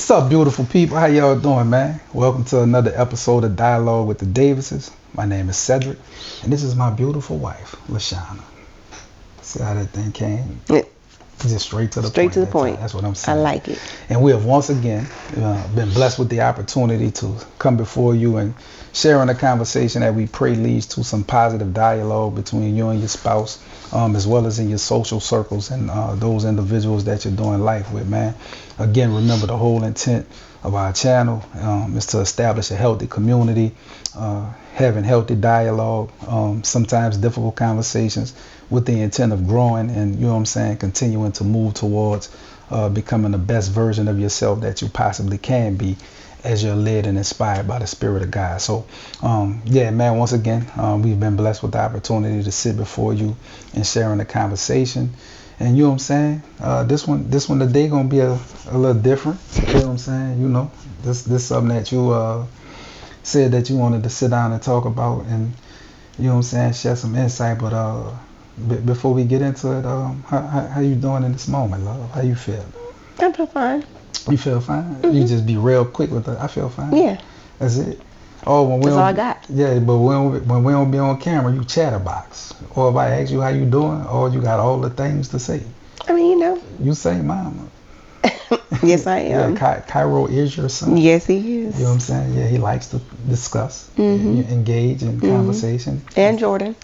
What's up, beautiful people? How y'all doing, man? Welcome to another episode of Dialogue with the Davises. My name is Cedric, and this is my beautiful wife, LaShawna. See how that thing came? Yeah. Just straight to the point. Straight to the point. That's what I'm saying. I like it. And we have once again been blessed with the opportunity to come before you and share in a conversation that we pray leads to some positive dialogue between you and your spouse, as well as in your social circles and those individuals that you're doing life with, man. Again, remember the whole intent of our channel is to establish a healthy community, having healthy dialogue, sometimes difficult conversations with the intent of growing and, you know what I'm saying, continuing to move towards becoming the best version of yourself that you possibly can be as you're led and inspired by the Spirit of God. So, yeah, man, once again, we've been blessed with the opportunity to sit before you and sharing a conversation. And you know what I'm saying? This one today gonna be a little different. You know what I'm saying? You know, this something that you said that you wanted to sit down and talk about, and you know what I'm saying, share some insight. But before we get into it, how you doing in this moment, love? How you feel? I feel fine. You feel fine? Mm-hmm. You just be real quick with it. I feel fine. Yeah. That's it. Oh, when That's all I got. Yeah, but when we don't be on camera, you chatterbox. Or if I ask you how you doing, or you got all the things to say. I mean, you know. You say mama. Yes, I am. Yeah, Cairo is your son. Yes, he is. You know what I'm saying? Yeah, he likes to discuss, engage in conversation. And Jordan.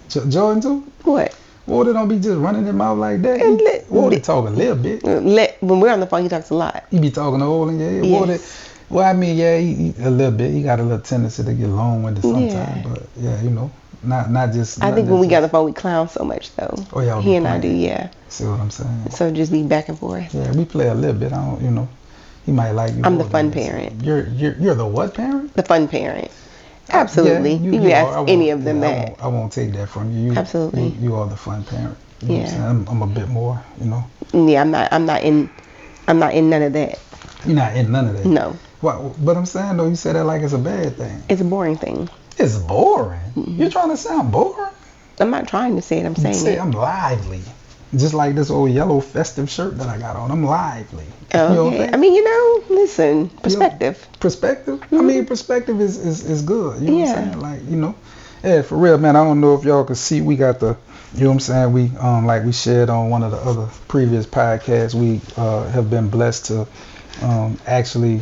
Jordan too? What? Water don't be just running his mouth like that. Water talk a little bit. When we're on the phone, he talks a lot. He be talking all in your ear. Yes. Water. Well, I mean, yeah, he a little bit. He got a little tendency to get long-winded sometimes, Yeah. but yeah, you know, not just. I think when we get on the phone, we clown so much though. Oh, y'all He be and I playing. do, yeah. See what I'm saying? So just be back and forth. Yeah, we play a little bit. I don't, you know, he might like you. I'm more the fun than this. parent. You're the what parent? The fun parent. Absolutely. Yeah, you can ask any of them that. I won't take that from you. Absolutely. You are the fun parent. You know what I'm Yeah. saying? I'm a bit more, you know. Yeah, I'm not in none of that. You're not in none of that. No. Well, but I'm saying though, you say that like it's a bad thing. It's a boring thing. It's boring. You're trying to sound boring. I'm not trying to say it, I'm saying Say it. I'm lively. Just like this old yellow festive shirt that I got on. I'm lively. Okay. You know what I'm saying? I mean, you know, listen, perspective. Perspective? I mean, perspective is good. You know what I'm saying? Like, you know. Yeah, for real, man. I don't know if y'all can see. We got the, you know what I'm saying? We, like we shared on one of the other previous podcasts, we have been blessed to actually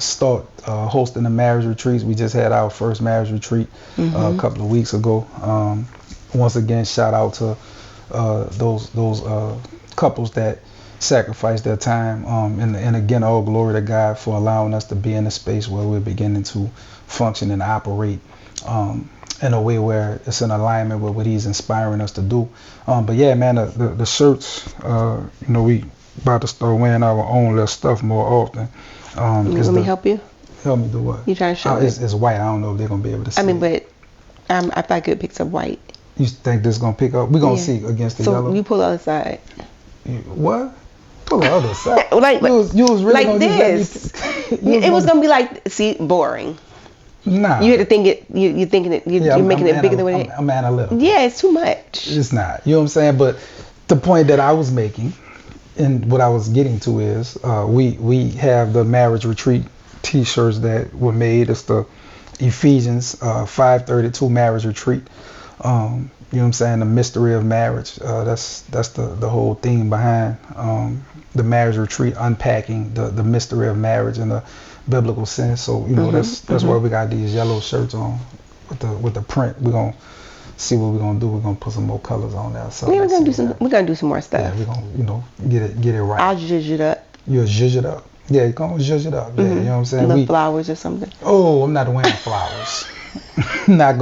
start hosting the marriage retreats. We just had our first marriage retreat a couple of weeks ago. Once again, shout out to those couples that sacrificed their time, and again, all glory to God for allowing us to be in a space where we're beginning to function and operate in a way where it's in alignment with what he's inspiring us to do. But yeah, man, the shirts, you know, we about to start wearing our own little stuff more often. You want me to help you? Help me do what? You trying to show it's white. I don't know if they're gonna be able to see. I mean, but I thought good picks up white. You think this gonna pick up? We're gonna see against the yellow. So you pull the other side. What? Pull the other side. Like you was really like gonna this. It was gonna be like, see, boring. Nah. You had to think it. You're thinking it. You're making it bigger than what it is. I'm analytical. Yeah, it's too much. It's not. You know what I'm saying? But the point that I was making, and what I was getting to is, we have the marriage retreat T-shirts that were made. It's the Ephesians 5:32 marriage retreat. You know what I'm saying? The mystery of marriage. That's the whole theme behind the marriage retreat, unpacking the mystery of marriage in the biblical sense. So you know that's why we got these yellow shirts on with the print. We're gonna see what we're gonna do. We're gonna put some more colors on there. So Yeah, we're gonna do some more stuff. Yeah, we're gonna get it right. I'll zhuzh it up. You'll zhuzh it up. Yeah, you're gonna zhuzh it up. Yeah, you know what I'm saying? The flowers or something. Oh, I'm not wearing flowers. Not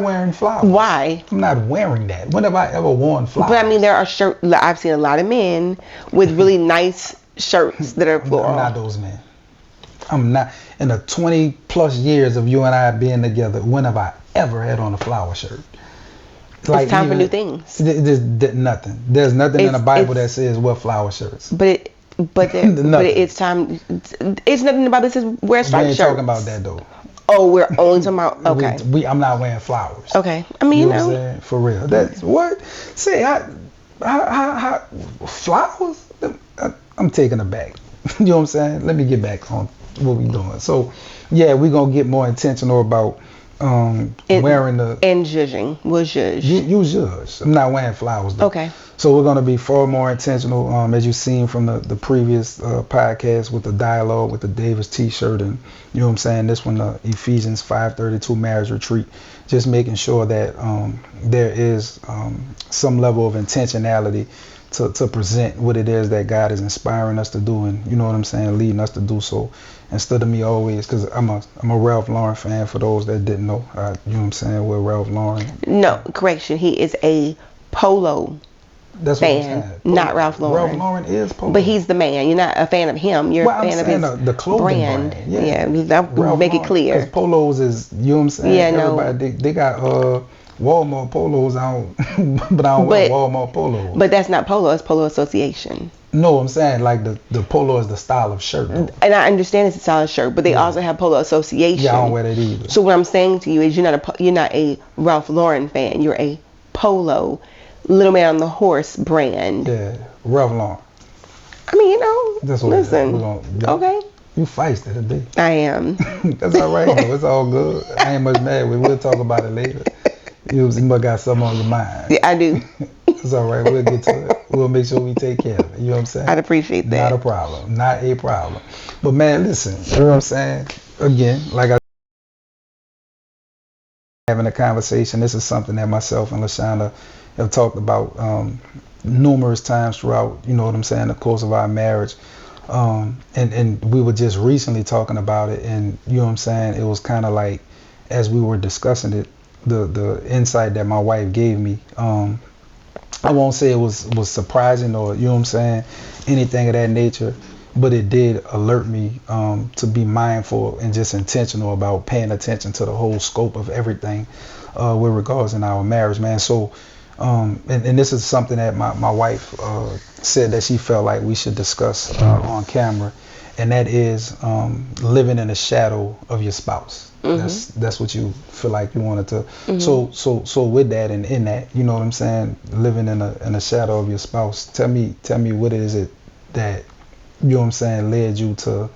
wearing flowers. Why? I'm not wearing that. When have I ever worn flowers? But I mean, there are shirts. I've seen a lot of men with really nice shirts that are floral. I'm not those men. I'm not. In the 20 plus years of you and I being together, when have I ever had on a flower shirt? It's time for new things. There's nothing. There's nothing in the Bible that says wear flower shirts. But it's time. It's nothing about this. Is wear striped shirts. We ain't talking about that though. Oh, we're only talking about, okay. I'm not wearing flowers. Okay. I mean, you know what I'm saying? For real. That's what? See, how flowers? I'm taken aback. You know what I'm saying? Let me get back on what we doing. So, yeah, we're gonna get more intentional about wearing the. And judging. We'll judge. You judge. I'm not wearing flowers though. Okay. So we're gonna be far more intentional, as you've seen from the previous podcast with the dialogue with the Davis T-shirt, and you know what I'm saying. This one, the Ephesians 5:32 marriage retreat. Just making sure that there is some level of intentionality to present what it is that God is inspiring us to do, and you know what I'm saying, leading us to do so. Instead of me always, because I'm a Ralph Lauren fan. For those that didn't know, you know what I'm saying, we're Ralph Lauren. No, correction. He is a Polo That's fan, what I'm saying. not Ralph Lauren. Ralph Lauren is Polo. But he's the man. You're not a fan of him. You're Well, a fan I'm of saying his the clothing brand. Yeah, I'll make it clear. Because polos is, you know what I'm saying? Yeah, no. Everybody, they got Walmart polos out, but I don't wear Walmart polos. But that's not Polo. It's Polo Association. No, I'm saying like the polo is the style of shirt. Though. And I understand it's a style of shirt, but they also have Polo Association. Yeah, I don't wear that either. So what I'm saying to you is you're not a Ralph Lauren fan. You're a Polo, Little Man on the Horse brand. Yeah, Ralph Lauren. I mean, you know, that's what listen. Okay. You feisty today. I am. That's all right though. It's all good. I ain't much mad. We'll talk about it later. You must got something on your mind. Yeah, I do. It's all right. We'll get to it. We'll make sure we take care of it. You know what I'm saying? I'd appreciate that. Not a problem. Not a problem. But man, listen. You know what I'm saying? Again, like I having a conversation. This is something that myself and LaShawna have talked about numerous times throughout, you know what I'm saying, the course of our marriage. And we were just recently talking about it, and you know what I'm saying, it was kind of like, as we were discussing it, the insight that my wife gave me, I won't say it was surprising or, you know what I'm saying, anything of that nature, but it did alert me to be mindful and just intentional about paying attention to the whole scope of everything with regards in our marriage, man. So and this is something that my wife said that she felt like we should discuss on camera, and that is living in the shadow of your spouse. Mm-hmm. That's what you feel like you wanted to. Mm-hmm. So with that and in that, you know what I'm saying, living in a shadow of your spouse. Tell me what is it that, you know what I'm saying, led you to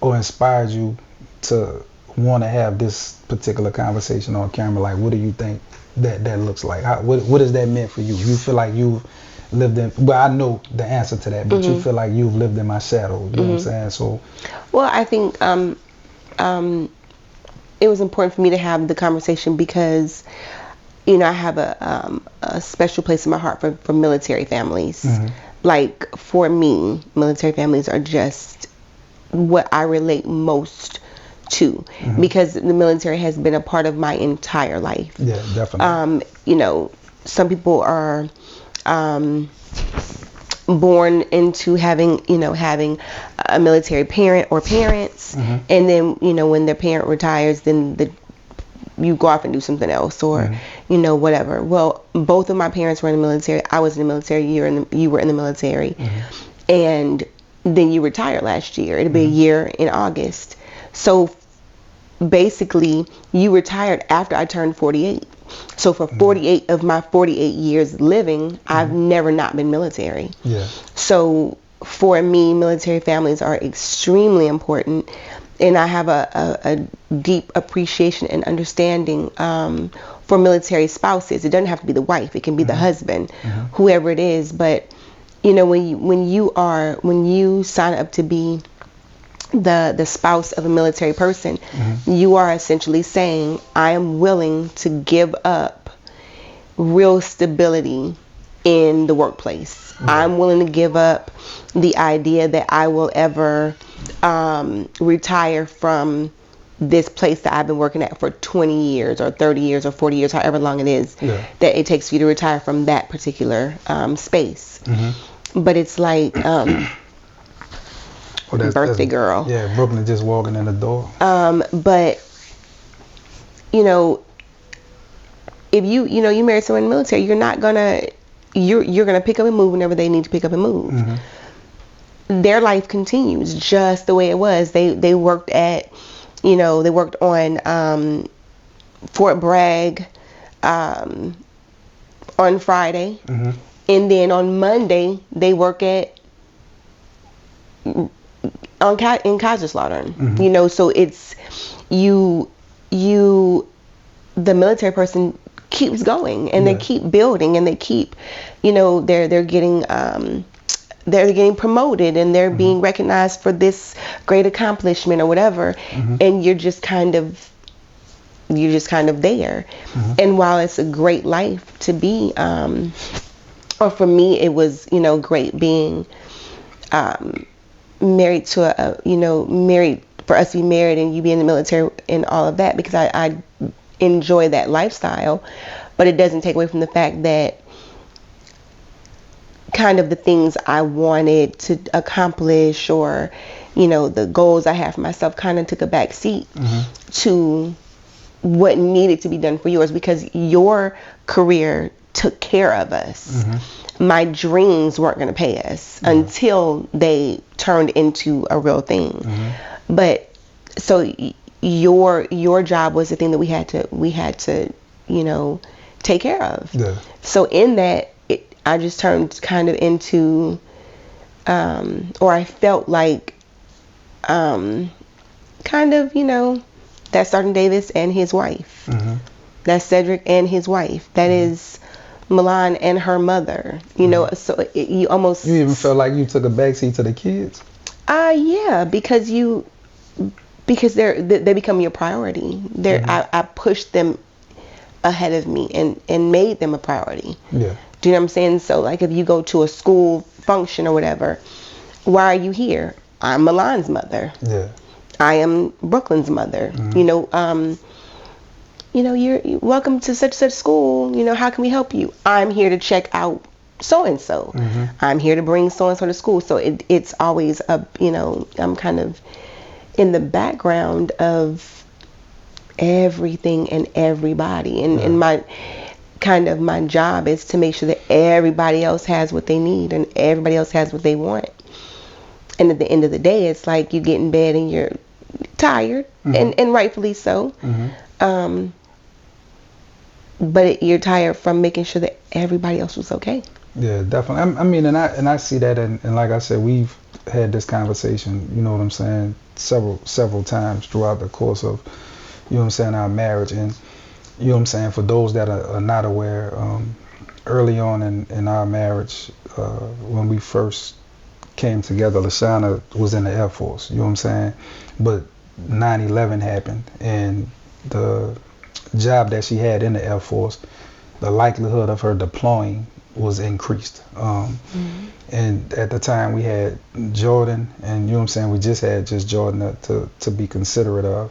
or inspired you to want to have this particular conversation on camera? Like, what do you think that looks like? What does that mean for you? You feel like you've lived in, well, I know the answer to that, but you feel like you've lived in my shadow, you know what I'm saying? So, well, I think it was important for me to have the conversation because, you know, I have a special place in my heart for military families. Like, for me, military families are just what I relate most to, because the military has been a part of my entire life. Yeah, definitely. You know, some people are born into having a military parent or parents, and then, you know, when their parent retires, then you go off and do something else, or you know, whatever. Well, both of my parents were in the military. I was in the military. You were in the military, and then you retired last year. It'll be a year in August. So basically, you retired after I turned 48. So for 48 of my 48 years living, I've never not been military. Yeah. So for me, military families are extremely important, and I have a deep appreciation and understanding for military spouses. It doesn't have to be the wife; it can be the husband, whoever it is. But you know, when you sign up to be the spouse of a military person, you are essentially saying, I am willing to give up real stability in the workplace. I'm willing to give up the idea that I will ever retire from this place that I've been working at for 20 years or 30 years or 40 years, however long it is that it takes for you to retire from that particular space. But it's like birthday girl. Yeah, Brooklyn just walking in the door. But you know, if you marry someone in the military, you're gonna pick up and move whenever they need to pick up and move. Their life continues just the way it was. They worked on Fort Bragg on Friday, and then on Monday they work at in Kaiserslautern. You know, so it's you the military person keeps going, and they keep building, and they keep, you know, they're getting promoted, and they're being recognized for this great accomplishment or whatever, and you're just kind of there. And while it's a great life to be, or for me it was, you know, great being married to married, for us to be married and you be in the military and all of that, because I enjoy that lifestyle, but it doesn't take away from the fact that kind of the things I wanted to accomplish, or, you know, the goals I have for myself, kind of took a back seat to what needed to be done for yours, because your career took care of us. My dreams weren't going to pay us until they turned into a real thing. But so your job was the thing that we had to you know, take care of. So in that, I just turned kind of into or I felt like kind of, you know, that's Sergeant Davis and his wife. That's Cedric and his wife. That is Milan and her mother. You know, so you even felt like you took a backseat to the kids. Yeah, because they become your priority. I pushed them ahead of me and made them a priority. Yeah. Do you know what I'm saying? So like, if you go to a school function or whatever, why are you here? I'm Milan's mother. Yeah. I am Brooklyn's mother. You know, you're welcome to such school. You know, how can we help you? I'm here to check out so and so. I'm here to bring so and so to school. So it's always you know, I'm kind of in the background of everything and everybody, and my job is to make sure that everybody else has what they need and everybody else has what they want. And at the end of the day, it's like you get in bed and you're tired, and rightfully so. But you're tired from making sure that everybody else was okay. Yeah, definitely. I mean, and I see that, and like I said, we've had this conversation, you know what I'm saying, several times throughout the course of, you know what I'm saying, our marriage. And you know what I'm saying, for those that are not aware, early on in our marriage, when we first came together, LaShawna was in the Air Force, you know what I'm saying, but 9/11 happened, and the job that she had in the Air Force, the likelihood of her deploying was increased. And at the time we had Jordan, and you know what I'm saying, we just had Jordan to be considerate of.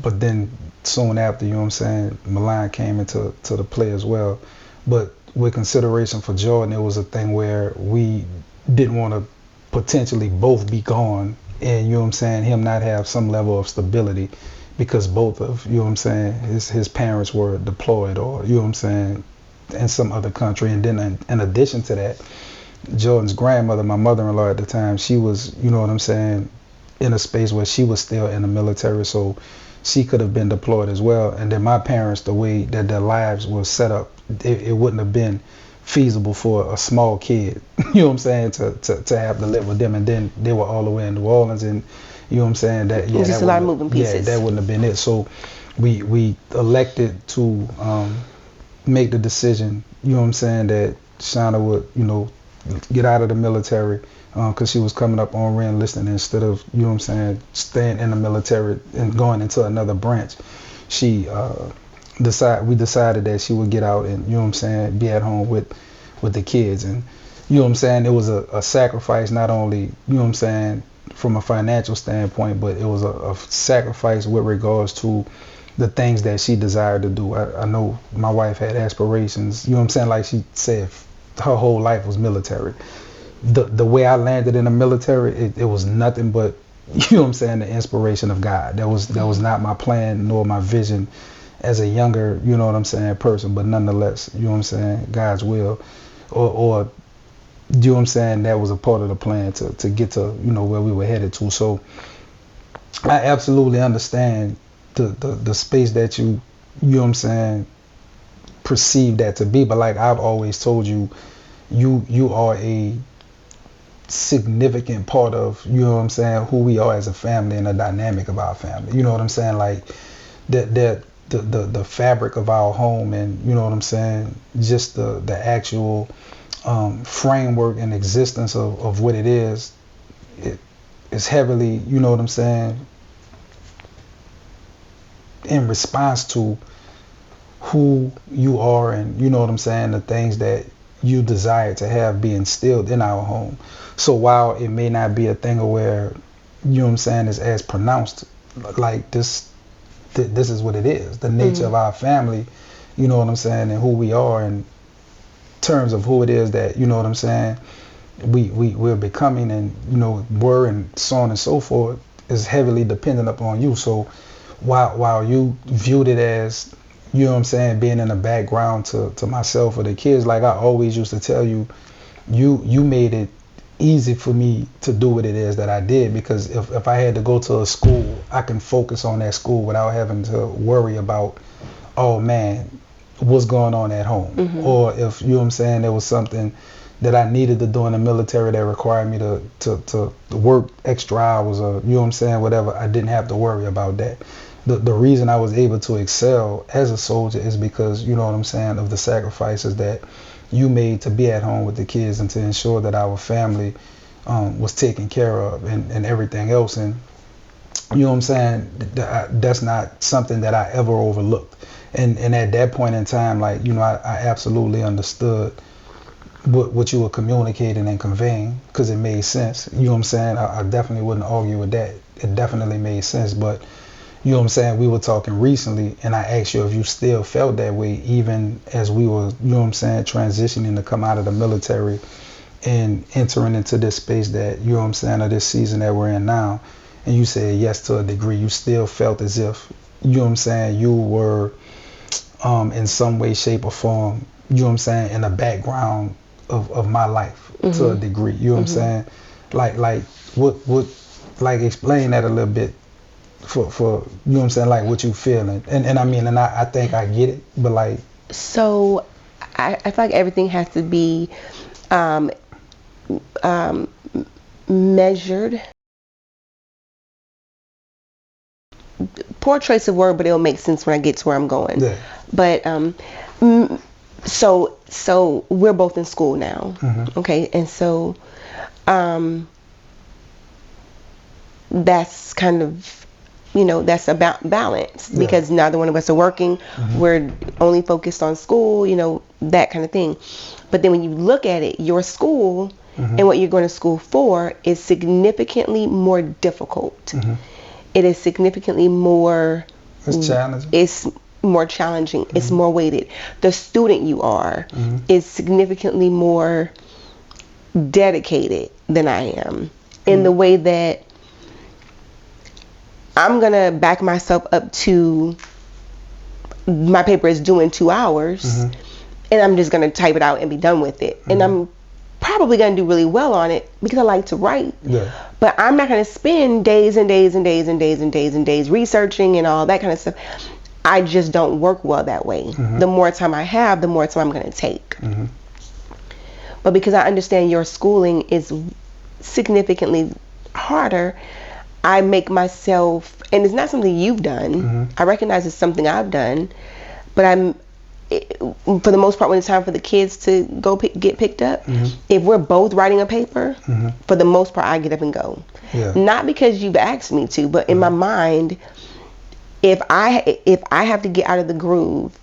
But then soon after, you know what I'm saying, Milan came into the play as well. But with consideration for Jordan, it was a thing where we didn't want to potentially both be gone, and you know what I'm saying, him not have some level of stability, because both of, you know what I'm saying, his parents were deployed, or you know what I'm saying, in some other country. And then in addition to that, Jordan's grandmother, my mother-in-law at the time, she was, you know what I'm saying, in a space where she was still in the military, so she could have been deployed as well. And then my parents, the way that their lives were set up, it wouldn't have been feasible for a small kid, you know what I'm saying, to have to live with them. And then they were all the way in New Orleans, and you know what I'm saying, that just a lot of moving pieces. Yeah, that wouldn't have been it. So we elected to make the decision, you know what I'm saying, that Shauna would, you know, get out of the military, because she was coming up on re-enlisting, instead of, you know what I'm saying, staying in the military and going into another branch. We decided that she would get out and, you know what I'm saying, be at home with the kids. And you know what I'm saying, it was a sacrifice, not only, you know what I'm saying, from a financial standpoint, but it was a sacrifice with regards to the things that she desired to do. I know my wife had aspirations, you know what I'm saying, like she said, her whole life was military. The way I landed in the military, it was nothing but, you know what I'm saying, the inspiration of God. That was not my plan nor my vision as a younger, you know what I'm saying, person, but nonetheless, you know what I'm saying, God's will, or you know what I'm saying, that was a part of the plan to get to, you know, where we were headed to. So I absolutely understand the space that you know what I'm saying, perceive that to be. But like I've always told you, you are significant part of, you know what I'm saying, who we are as a family and the dynamic of our family. You know what I'm saying? Like that the fabric of our home, and you know what I'm saying, just the actual framework and existence of what it is heavily, you know what I'm saying, in response to who you are, and you know what I'm saying, the things that you desire to have be instilled in our home. So while it may not be a thing where, you know what I'm saying, is as pronounced, like this is what it is, the nature of our family, you know what I'm saying, and who we are in terms of who it is that, you know what I'm saying, we're becoming, and you know, were, and so on and so forth, is heavily dependent upon you. So while you viewed it as, you know what I'm saying, being in the background to myself or the kids, like I always used to tell you, you made it easy for me to do what it is that I did, because if I had to go to a school, I can focus on that school without having to worry about, oh man, what's going on at home. Or if, you know what I'm saying, there was something that I needed to do in the military that required me to work extra hours, or, you know what I'm saying, whatever, I didn't have to worry about that. The reason I was able to excel as a soldier is because, you know what I'm saying, of the sacrifices that you made to be at home with the kids and to ensure that our family was taken care of, and everything else. And you know what I'm saying, that's not something that I ever overlooked. And at that point in time, like, you know, I absolutely understood what you were communicating and conveying, because it made sense. You know what I'm saying? I definitely wouldn't argue with that. It definitely made sense. But you know what I'm saying, we were talking recently, and I asked you if you still felt that way even as we were, you know what I'm saying, transitioning to come out of the military and entering into this space that, you know what I'm saying, or this season that we're in now. And you said yes, to a degree. You still felt as if, you know what I'm saying, you were in some way, shape, or form, you know what I'm saying, in the background of my life to a degree. You know what I'm saying? Like what like explain that a little bit for you know what I'm saying, like what you feeling. And I mean, and I think I get it, but like, So I feel like everything has to be measured. Poor choice of word, but it'll make sense when I get to where I'm going. yeah. But so we're both in school now, okay, and so that's kind of, you know, that's about balance, because neither one of us are working. We're only focused on school, you know, that kind of thing. But then when you look at it, your school and what you're going to school for is significantly more difficult. It is significantly more, It's challenging. It's more challenging. It's more weighted. The student you are is significantly more dedicated than I am, in the way that I'm gonna back myself up to, my paper is due in 2 hours, and I'm just gonna type it out and be done with it. And I'm probably gonna do really well on it because I like to write. But I'm not gonna spend days and days and days and days and days and days researching and all that kind of stuff. I just don't work well that way. The more time I have, the more time I'm gonna take. But because I understand your schooling is significantly harder, I make myself, and it's not something you've done, I recognize it's something I've done, but for the most part, when it's time for the kids to go get picked up, if we're both writing a paper, for the most part, I get up and go. Not because you've asked me to, but in my mind, if I have to get out of the groove,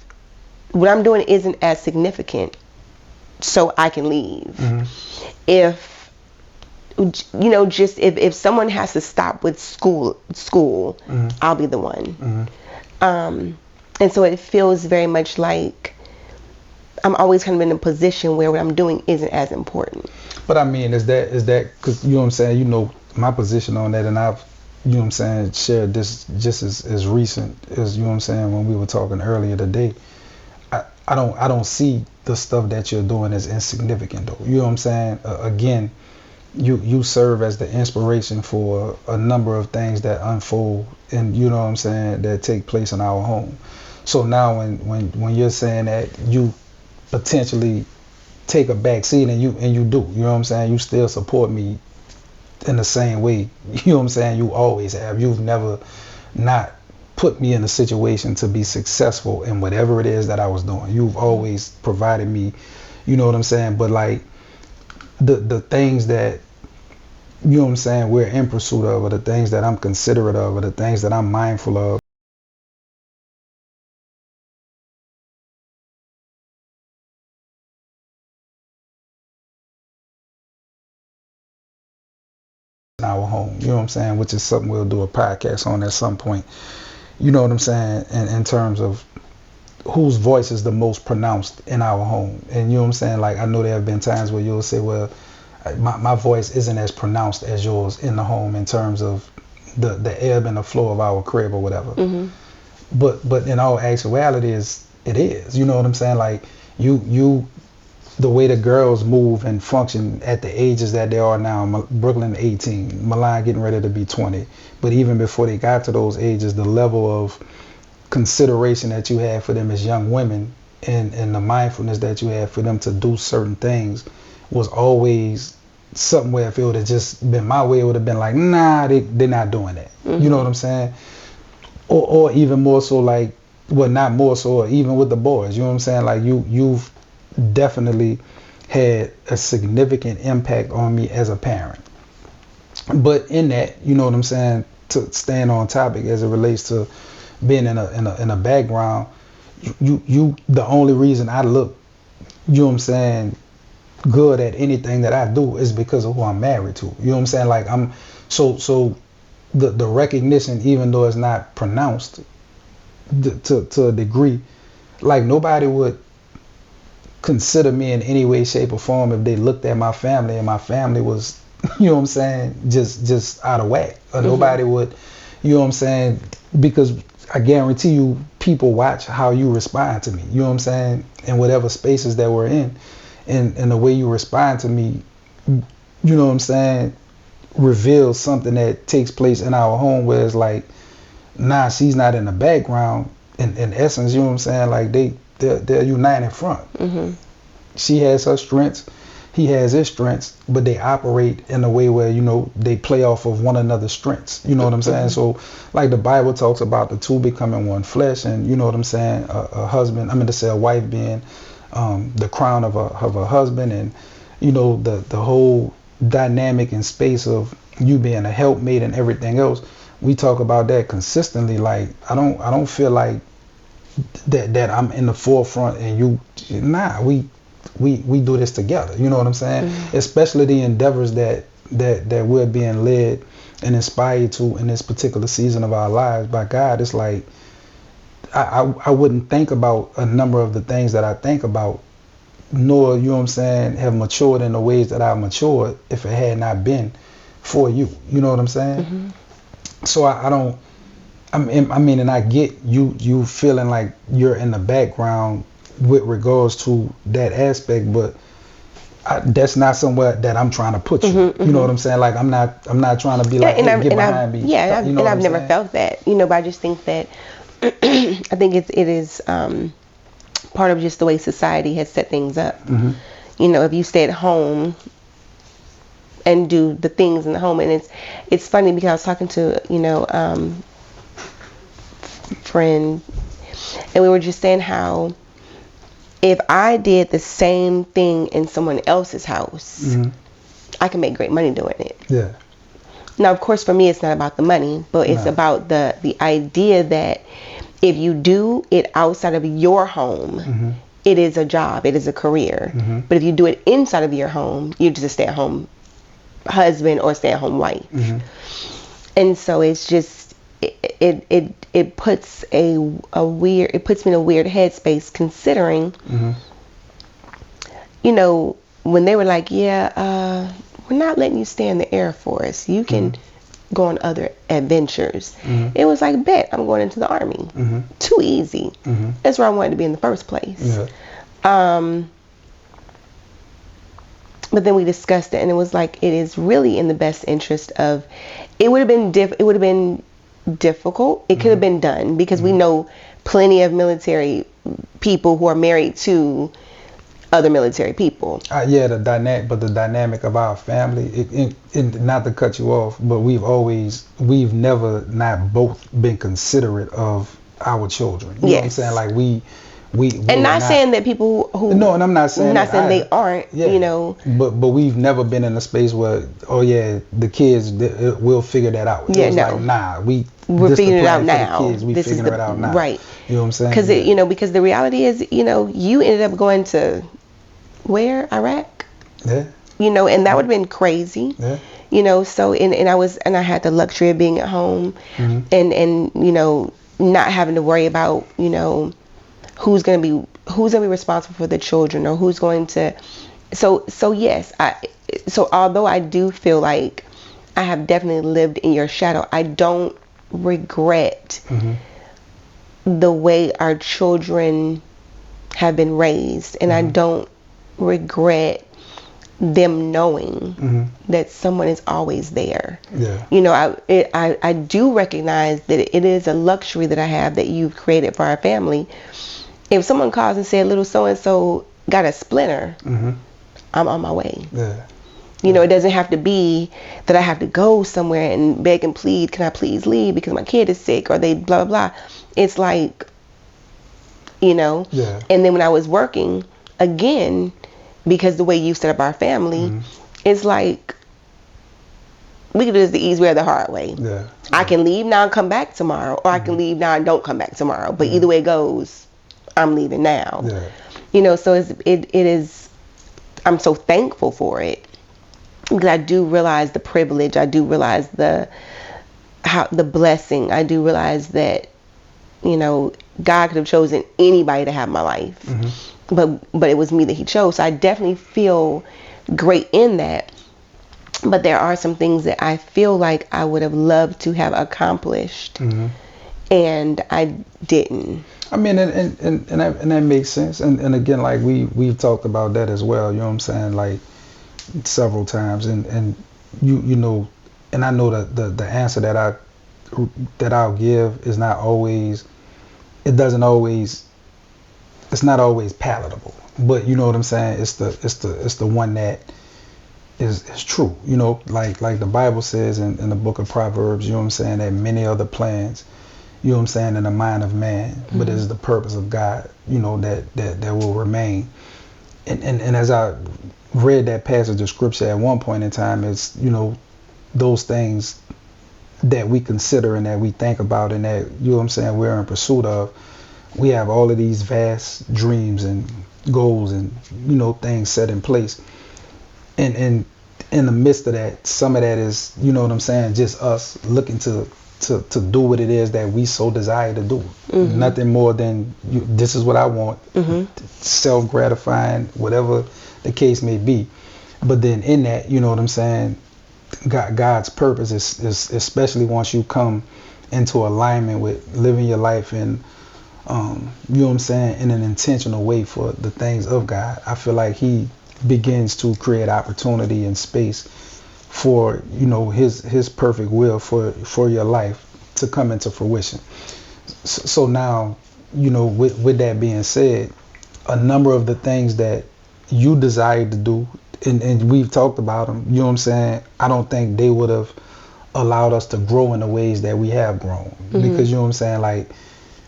what I'm doing isn't as significant, so I can leave. If you know, just if someone has to stop with school, I'll be the one. And so it feels very much like I'm always kind of in a position where what I'm doing isn't as important. But I mean, is that because, you know what I'm saying, you know my position on that, and I've, you know what I'm saying, shared this just as recent as, you know what I'm saying, when we were talking earlier today. I don't see the stuff that you're doing as insignificant though. You know what I'm saying? Again, you serve as the inspiration for a number of things that unfold, and you know what I'm saying, that take place in our home. So now when you're saying that you potentially take a back seat, and you do. You know what I'm saying? You still support me in the same way. You know what I'm saying? You always have. You've never not put me in a situation to be successful in whatever it is that I was doing. You've always provided me, you know what I'm saying? But like the things that, you know what I'm saying, we're in pursuit of, or the things that I'm considerate of, or the things that I'm mindful of, in our home, you know what I'm saying, which is something we'll do a podcast on at some point. You know what I'm saying, in terms of whose voice is the most pronounced in our home. And you know what I'm saying, like I know there have been times where you'll say, well, my voice isn't as pronounced as yours in the home in terms of the ebb and the flow of our crib or whatever. Mm-hmm. But in all actuality, it is. You know what I'm saying? Like you the way the girls move and function at the ages that they are now. Brooklyn 18, Milan getting ready to be 20. But even before they got to those ages, the level of consideration that you have for them as young women, and the mindfulness that you have for them to do certain things was always something where if it would have just been my way, it would have been like, nah, they're not doing that. Mm-hmm. You know what I'm saying? Or even more so, like, well, not more so, or even with the boys, you know what I'm saying? Like you've definitely had a significant impact on me as a parent. But in that, you know what I'm saying, to stand on topic as it relates to being in a background, you the only reason I look, you know what I'm saying, good at anything that I do is because of who I'm married to. You know what I'm saying? Like I'm so the recognition, even though it's not pronounced to a degree, like nobody would consider me in any way, shape, or form if they looked at my family and my family was, you know what I'm saying, just out of whack. Or nobody would, you know what I'm saying, because I guarantee you people watch how you respond to me, you know what I'm saying, in whatever spaces that we're in, and the way you respond to me, you know what I'm saying, reveals something that takes place in our home where it's like, nah, she's not in the background. In essence, you know what I'm saying, like they're united front. Mm-hmm. She has her strengths, he has his strengths, but they operate in a way where, you know, they play off of one another's strengths. You know what I'm saying? So like the Bible talks about the two becoming one flesh, and you know what I'm saying, a husband, I mean to say a wife being the crown of a husband, and you know the whole dynamic and space of you being a helpmate and everything else. We talk about that consistently. Like I don't feel like that I'm in the forefront and you, nah, we do this together. You know what I'm saying? Mm-hmm. Especially the endeavors that we're being led and inspired to in this particular season of our lives by God. It's like I wouldn't think about a number of the things that I think about, nor, you know what I'm saying, have matured in the ways that I've matured if it had not been for you. You know what I'm saying? Mm-hmm. So I mean, and I get you feeling like you're in the background with regards to that aspect, but that's not somewhere that I'm trying to put you. Mm-hmm, you know what I'm saying? Like I'm not trying to be like, hey, get behind me. Yeah, you know, and I've never felt that. You know, but I just think that I think it is part of just the way society has set things up. Mm-hmm. You know, if you stay at home and do the things in the home, and it's funny because I was talking to, you know, friend, and we were just saying how if I did the same thing in someone else's house, mm-hmm. I can make great money doing it. Yeah. Now, of course, for me, it's not about the money, but it's about the idea that if you do it outside of your home, mm-hmm. it is a job, it is a career. Mm-hmm. But if you do it inside of your home, you're just a stay-at-home husband or stay-at-home wife. Mm-hmm. And so it's just it puts me in a weird headspace, considering, mm-hmm. you know, when they were like, yeah, we're not letting you stay in the Air Force, you can mm-hmm. go on other adventures. Mm-hmm. It was like, bet, I'm going into the Army. Mm-hmm. Too easy. Mm-hmm. That's where I wanted to be in the first place. Yeah. But then we discussed it, and it was like, it is really in the best interest of, it would have been difficult. It could have been done, because we know plenty of military people who are married to other military people. Yeah, the dynamic of our family. Not to cut you off, but we've never not both been considerate of our children. You know what I'm saying? Yes. Like we And were not saying that people who No, and I'm not saying not that saying they either. aren't, Yeah. you know. But we've never been in a space where, oh yeah, the kids we'll figure that out. Yeah, It was no. like, nah, We're this the figuring it plan out for now. the kids. We This is figuring the it out now. right. You know what I'm saying? Because Yeah. you know, because the reality is, you know, you ended up going to where? Iraq? Yeah. You know, and that would have been crazy. Yeah. You know, so and I had the luxury of being at home, Mhm. and you know, not having to worry about, you know, who's gonna be responsible for the children, or who's going to. So yes, so although I do feel like I have definitely lived in your shadow, I don't regret Mhm. the way our children have been raised, and I don't regret them knowing Mhm. that someone is always there. Yeah. You know, I do recognize that it is a luxury that I have, that you've created for our family. If someone calls and said, little so and so got a splinter, Mhm. I'm on my way. Yeah. You know, it doesn't have to be that I have to go somewhere and beg and plead, can I please leave because my kid is sick, or they blah, blah, blah. It's like, you know. Yeah. And then when I was working, again, because the way you set up our family, it's like, we could do this the easy way or the hard way. Yeah. I can leave now and come back tomorrow, or I can leave now and don't come back tomorrow. But either way it goes, I'm leaving now. Yeah. You know, so it is, I'm so thankful for it, because I do realize the privilege. I do realize the blessing. I do realize that, you know, God could have chosen anybody to have my life, but it was me that He chose. So I definitely feel great in that. But there are some things that I feel like I would have loved to have accomplished, and I didn't. I mean, and that makes sense. And again, like we've talked about that as well. You know what I'm saying? Like several times. And you know, and I know that the answer that I'll give is not always. It doesn't always. It's not always palatable. But you know what I'm saying? It's the one that is true. You know, like the Bible says in the book of Proverbs. You know what I'm saying? That many other plans, you know what I'm saying, in the mind of man, but it is the purpose of God, you know, that will remain. And as I read that passage of scripture at one point in time, it's, you know, those things that we consider and that we think about and that, you know what I'm saying, we're in pursuit of. We have all of these vast dreams and goals and, you know, things set in place. And in the midst of that, some of that is, you know what I'm saying, just us looking to do what it is that we so desire to do. Nothing more than this is what I want, self-gratifying, whatever the case may be. But then in that, you know what I'm saying, God's purpose is especially once you come into alignment with living your life in, you know what I'm saying, in an intentional way for the things of God. I feel like He begins to create opportunity and space for, you know, his perfect will for your life to come into fruition. So now, you know, with that being said, a number of the things that you desire to do, and we've talked about them, you know what I'm saying, I don't think they would have allowed us to grow in the ways that we have grown. Because, you know what I'm saying, like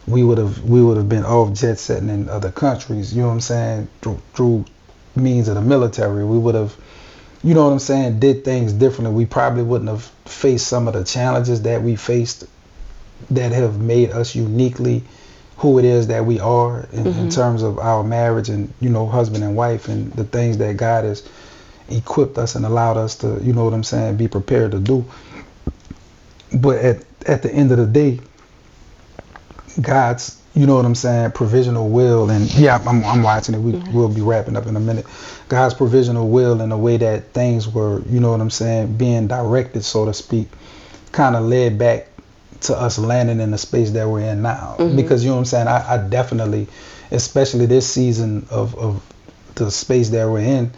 we would have been off jet setting in other countries, you know what I'm saying, through means of the military. We would have, you know what I'm saying, did things differently. We probably wouldn't have faced some of the challenges that we faced that have made us uniquely who it is that we are in terms of our marriage and, you know, husband and wife, and the things that God has equipped us and allowed us to, you know what I'm saying, be prepared to do. But at the end of the day, God's, you know what I'm saying, provisional will, and yeah, I'm watching it. We'll be wrapping up in a minute. God's provisional will in the way that things were, you know what I'm saying, being directed, so to speak, kind of led back to us landing in the space that we're in now. Because, you know what I'm saying, I definitely, especially this season of the space that we're in,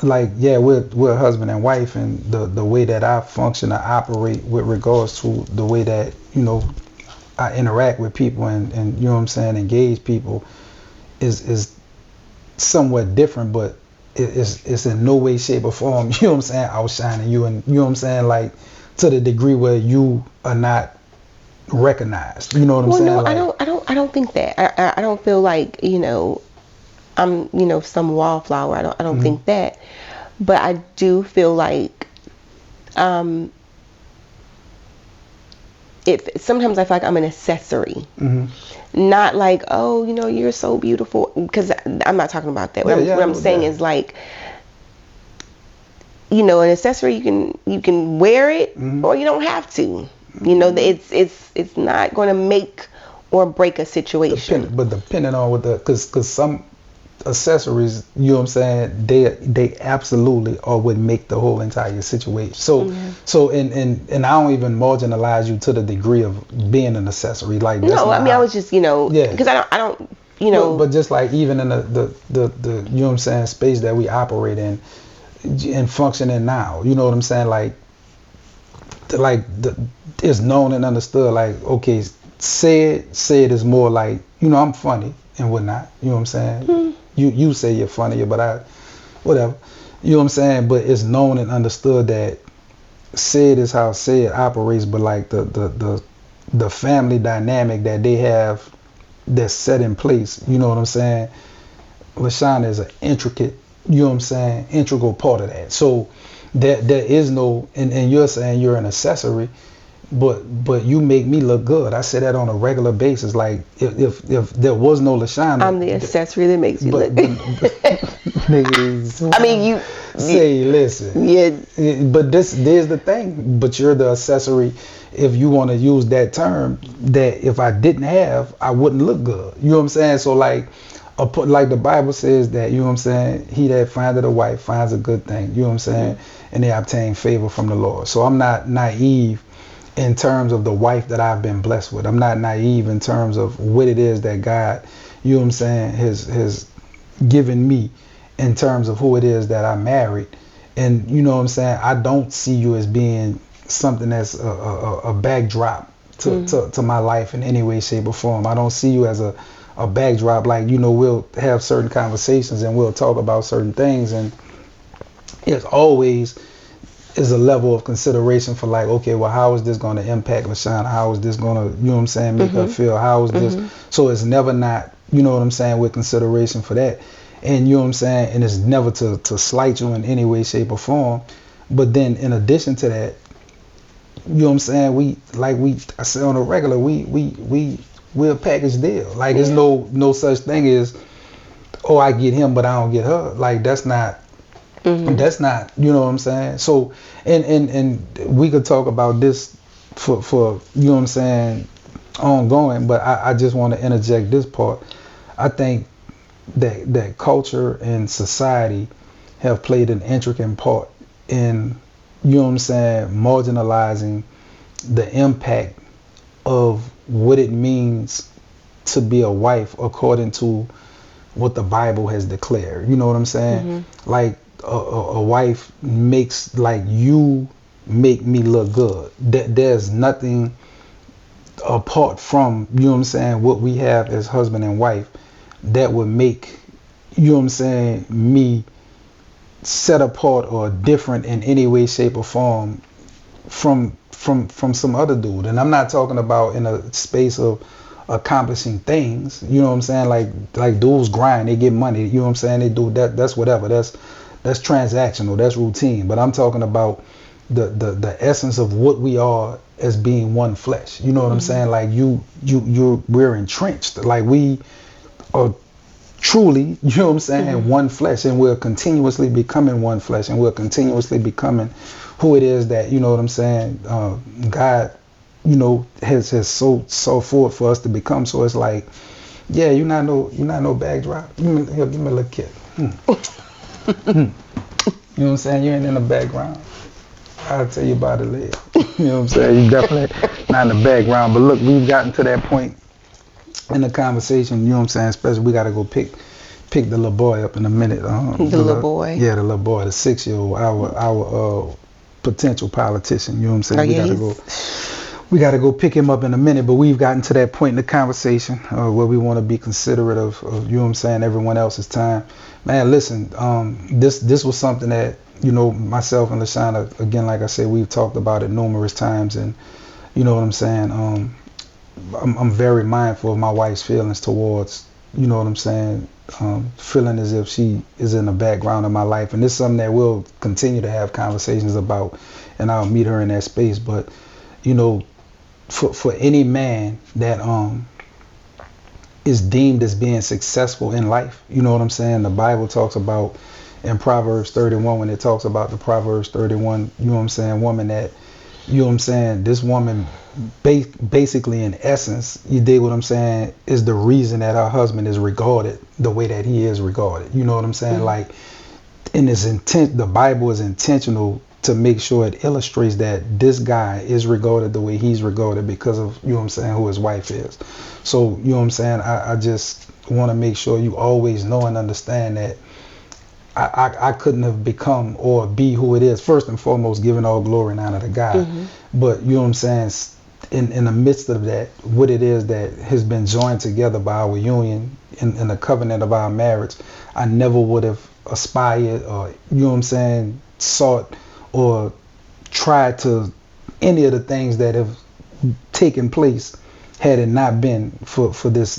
like, yeah, we're husband and wife, and the way that I function, I operate with regards to the way that, you know, I interact with people and you know what I'm saying, engage people is somewhat different, but it's in no way, shape, or form, you know what I'm saying, outshining you, and you know what I'm saying, like to the degree where you are not recognized. You know what I'm Well, saying? no, Like, I don't think that. I don't feel like, I'm, some wallflower. I don't think that. But I do feel like, um, if sometimes I feel like I'm an accessory, not like, oh, you're so beautiful, because I'm not talking about that. What I'm saying is like, an accessory, you can wear it or you don't have to. It's not going to make or break a situation. but depending on what because some accessories, you know what I'm saying, they absolutely or would make the whole entire situation. So and I don't even marginalize you to the degree of being an accessory. Like, that's No, I not mean, I how, was just, because I don't, but just like even in the you know what I'm saying, space that we operate in and functioning now, you know what I'm saying, like it's known and understood, like, okay, said is more like, I'm funny and whatnot, you know what I'm saying, you say you're funny, but I whatever, you know what I'm saying, but it's known and understood that said is how said operates, but like the family dynamic that they have that's set in place, you know what I'm saying, LaShawna is an intricate, you know what I'm saying, integral part of that. So there is no, and you're saying you're an accessory, but you make me look good. I say that on a regular basis. Like, if there was no LaShawna, I'm the accessory that makes you look. Niggas, I mean, listen. Yeah. But there's the thing. But you're the accessory. If you want to use that term, that if I didn't have, I wouldn't look good. You know what I'm saying? So like the Bible says that, you know what I'm saying, he that findeth a wife finds a good thing. You know what I'm saying? And they obtain favor from the Lord. So I'm not naive in terms of the wife that I've been blessed with. I'm not naive in terms of what it is that God, you know what I'm saying, has given me in terms of who it is that I married. And you know what I'm saying, I don't see you as being something that's a backdrop to my life in any way, shape, or form. I don't see you as a backdrop. Like, we'll have certain conversations and we'll talk about certain things, and it's always is a level of consideration for, like, okay, well, how is this going to impact LaShawna? How is this going to, you know what I'm saying, make her feel? How is this? So it's never not, you know what I'm saying, with consideration for that. And you know what I'm saying, and it's never to slight you in any way, shape, or form. But then in addition to that, you know what I'm saying, I say on a regular, we're a package deal. Like, there's no such thing as, oh, I get him but I don't get her. Like, that's not, you know what I'm saying. So and we could talk about this for you know what I'm saying, ongoing, but I just want to interject this part. I think that culture and society have played an intricate part in, you know what I'm saying, marginalizing the impact of what it means to be a wife according to what the Bible has declared. You know what I'm saying? Like, a wife makes, like, you make me look good. There's nothing apart from, you know what I'm saying, what we have as husband and wife that would make, you know what I'm saying, me set apart or different in any way, shape, or form from some other dude. And I'm not talking about in a space of accomplishing things, you know what I'm saying, like dudes grind, they get money, you know what I'm saying, they do that's whatever, that's transactional, that's routine. But I'm talking about the essence of what we are as being one flesh, you know what I'm saying, like we're entrenched, like we are truly, you know what I'm saying, one flesh, and we're continuously becoming one flesh, and we're continuously becoming who it is that, you know what I'm saying, God, you know, has so forward for us to become. So it's like, yeah, you're not no backdrop. Give me a little kid. You know what I'm saying? You ain't in the background. I'll tell you about it later. You know what I'm saying? You definitely not in the background. But look, we've gotten to that point in the conversation, you know what I'm saying? Especially, we got to go pick the little boy up in a minute. The little boy? Yeah, the little boy, the 6-year-old, our potential politician, you know what I'm saying? We got to go. We got to go pick him up in a minute, but we've gotten to that point in the conversation where we want to be considerate of, you know what I'm saying, everyone else's time. Man, listen, this was something that, you know, myself and LaShawna, again, like I said, we've talked about it numerous times, and you know what I'm saying, I'm very mindful of my wife's feelings towards, you know what I'm saying, feeling as if she is in the background of my life, and this is something that we'll continue to have conversations about, and I'll meet her in that space. But you know, for any man that is deemed as being successful in life, you know what I'm saying, the Bible talks about in Proverbs 31, when it talks about the Proverbs 31, you know what I'm saying, woman that, you know what I'm saying, this woman basically in essence, you dig what I'm saying, is the reason that her husband is regarded the way that he is regarded. You know what I'm saying? Like, in his intent, the Bible is intentional to make sure it illustrates that this guy is regarded the way he's regarded because of, you know what I'm saying, who his wife is. So, you know what I'm saying, I just want to make sure you always know and understand that I couldn't have become or be who it is, first and foremost, giving all glory and honor to God. But, you know what I'm saying, in the midst of that, what it is that has been joined together by our union in the covenant of our marriage, I never would have aspired or, you know what I'm saying, sought or tried to any of the things that have taken place had it not been for this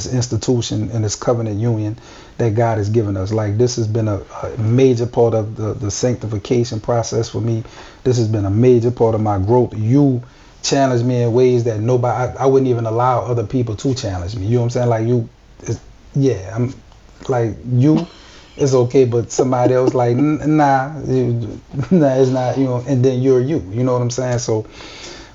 institution and this covenant union that God has given us. Like, this has been a major part of the sanctification process for me. This has been a major part of my growth. You challenge me in ways that nobody, I wouldn't even allow other people to challenge me. You know what I'm saying? Like, you, I'm like, you, it's okay, but somebody else, like, nah, it's not, you know, and then you're you know what I'm saying? So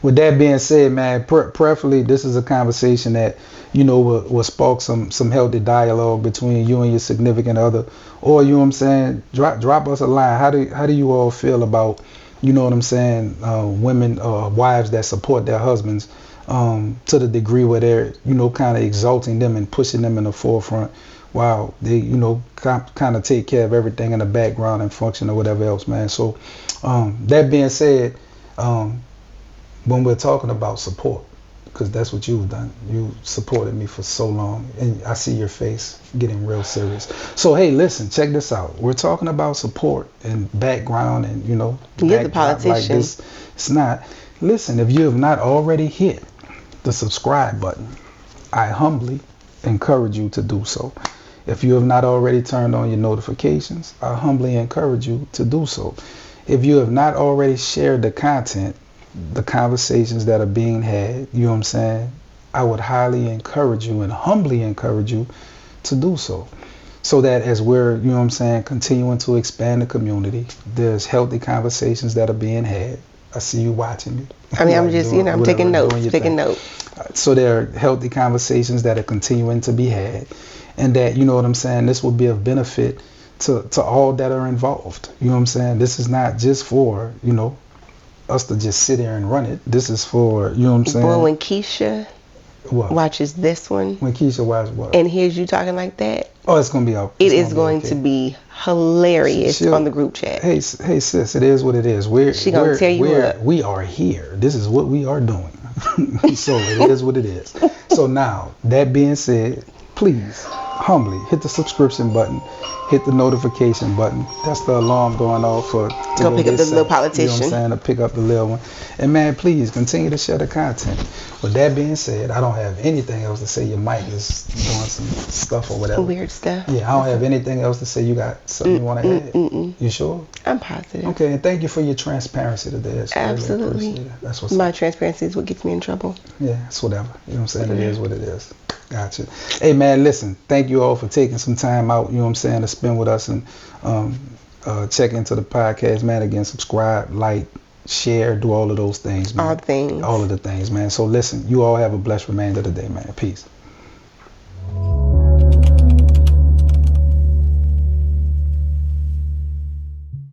with that being said, man, preferably this is a conversation that, you know, will spark some healthy dialogue between you and your significant other, or, you know what I'm saying, drop us a line. How do you all feel about, you know what I'm saying, women, wives that support their husbands to the degree where they're, you know, kind of exalting them and pushing them in the forefront while they, you know, kind of take care of everything in the background and function or whatever else, man. So that being said, when we're talking about support, because that's what you've done, you supported me for so long, and I see your face getting real serious. So hey, listen, check this out. We're talking about support and background, and, you know, you're the politician. Like this, it's not. Listen, if you have not already hit the subscribe button, I humbly encourage you to do so. If you have not already turned on your notifications, I humbly encourage you to do so. If you have not already shared the content, the conversations that are being had, you know what I'm saying, I would highly encourage you and humbly encourage you to do so. So that as we're, you know what I'm saying, continuing to expand the community, there's healthy conversations that are being had. I see you watching me. I mean, I'm just, you know, I'm taking notes. So there are healthy conversations that are continuing to be had, and that, you know what I'm saying, this will be of benefit to all that are involved. You know what I'm saying? This is not just for, you know, us to just sit here and run it. This is for, you know what I'm saying? Boy, when Keisha watches this one. When Keisha watches what? And hears you talking like that. Oh, it's going to be okay. It is going to be hilarious on the group chat. Hey sis, it is what it is. She going to tear you up. We are here. This is what we are doing. So it is what it is. So now, that being said, please, humbly, hit the subscription button. Hit the notification button. That's the alarm going off for to go pick up the little politician. You know what I'm saying? To pick up the little one. And man, please continue to share the content. With that being said, I don't have anything else to say. Your mic is doing some stuff or whatever. Weird stuff. Yeah, I don't have anything else to say. You got something you want to add? You sure? I'm positive. Okay, and thank you for your transparency today. Absolutely. Really that's what's my transparency is what gets me in trouble. Yeah, it's whatever. You know what I'm saying? It is what it is. Gotcha. Hey man, listen, thank you all for taking some time out, you know what I'm saying, to spend with us and check into the podcast, man. Again, subscribe, like, share, do all of those things, man. All things. All of the things, man. So listen, you all have a blessed remainder of the day, man. Peace.